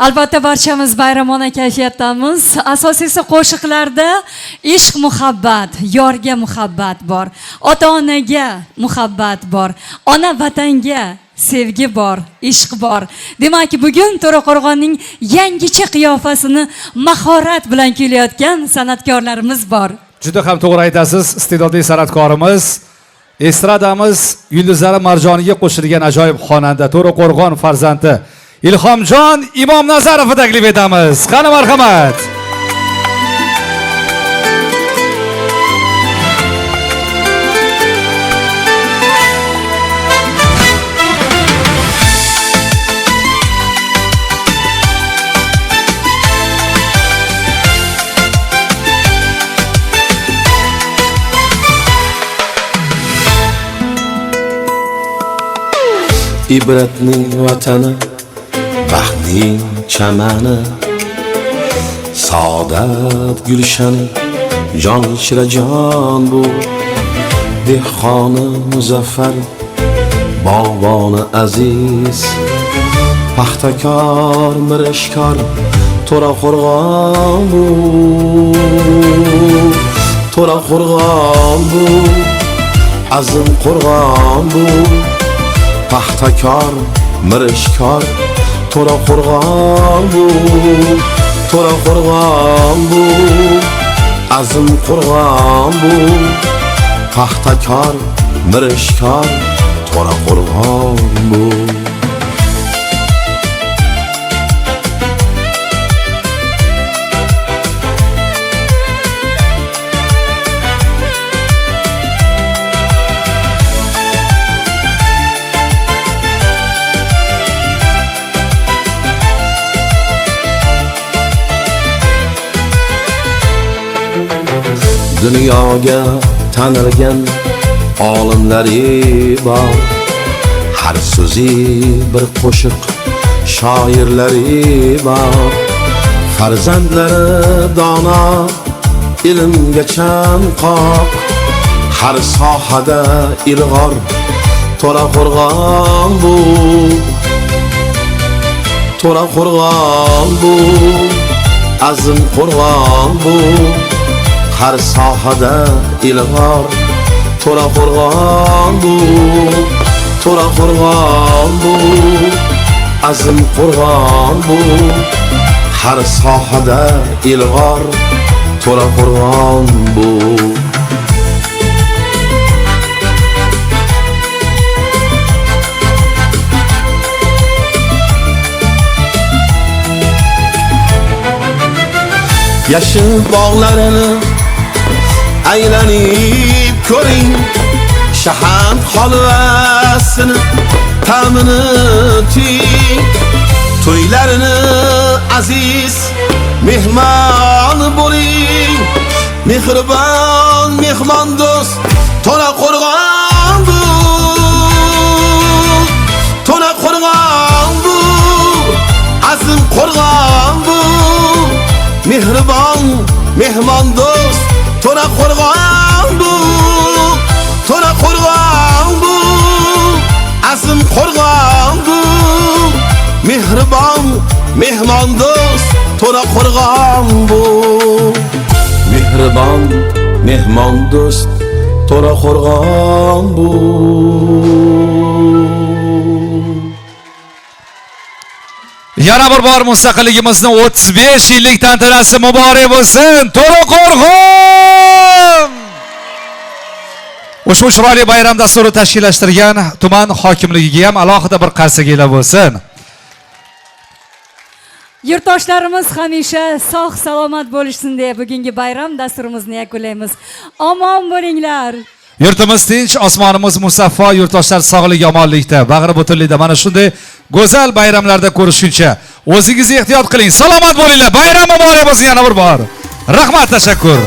Albatta barchamiz bayramona kayfiyatdamiz. Asosiysi qo'shiqlarda ishq muhabbat, yorga muhabbat bor, ota-onaga muhabbat bor, ona vatanga sevgi bor, ishq bor. Demak, bugun To'raqo'rg'onning yangicha qiyofasini mahorat bilan kuylayotgan san'atkorlarimiz bor. Juda ham to'g'ri aytasiz, iste'dodli san'atkorimiz, estradamiz yulduzlari marjoniga qo'shilgan ajoyib xonanda To'raqo'rg'on farzandi Ilhomjon Imomnazarovni taklif etamiz. Qani marhamat. Ibratning vatani, baxtning chamani, saodat gulshani, jon ichra jon bu. Dehqoni muzaffar, bog'boni aziz, paxtakor mirishkor, To'raqo'rg'on bu. To'raqo'rg'on bu, azim qo'rg'on bu. Paxtakor, mirishkor, To'raqo'rg'on bu. To'raqo'rg'on bu, azim qo'rg'on bu. Paxtakor, mirishkor, To'raqo'rg'on bu. Dunyoga tanilgan olimlari bor, har so'zi bir qo'shiq shoirlari bor. Farzandlari dono, ilmga chanqoq, har sohada ilg'or, To'raqo'rg'on bu. To'raqo'rg'on bu, azim qo'rg'on bu. Har sohada ilg'or, To'raqo'rg'on bu. To'raqo'rg'on bu, azim qo'rg'on bu. Har sohada ilg'or, To'raqo'rg'on bu. Yashil bog'larini aylanib ko'ring, shahand holvasini ta'mini ting. To'ylarini aziz mehmon bo'ling, mehribon mehmon do'st To'raqo'rg'on bu. To'raqo'rg'on bu, azim qo'rg'on bu. Mehribon mehmon do'st To'raqo'rg'on bu. To'raqo'rg'on bu, azim qo'rg'on bu. Mehribon mehmon do'st To'raqo'rg'on bu. Mehribon mehmon do'st To'raqo'rg'on bu. Yana bir bor mustaqilligimizning 35 yillik tantanasi muborak bo'lsin. To'raqo'rg'on! Ushbu chiroyli bayram dasturi tashkillashtirgan tuman hokimligiga ham alohida bir qarsagilar bo'lsin. Yurtdoshlarimiz hamisha sog' salomat bo'lishsin deya bugungi bayram dasturimizni yakunlaymiz. Omon bo'linglar. Yurtimiz tinch, osmonimiz musaffo, yurtdoshlar sog'lik, omonlikda, bag'ri butunlikda mana shunday go'zal bayramlarda ko'rishguncha o'zingizni ehtiyot qiling, salomat bo'linglar. Bayram muborak bo'lsin yana bir bor. Rahmat, tashakkur.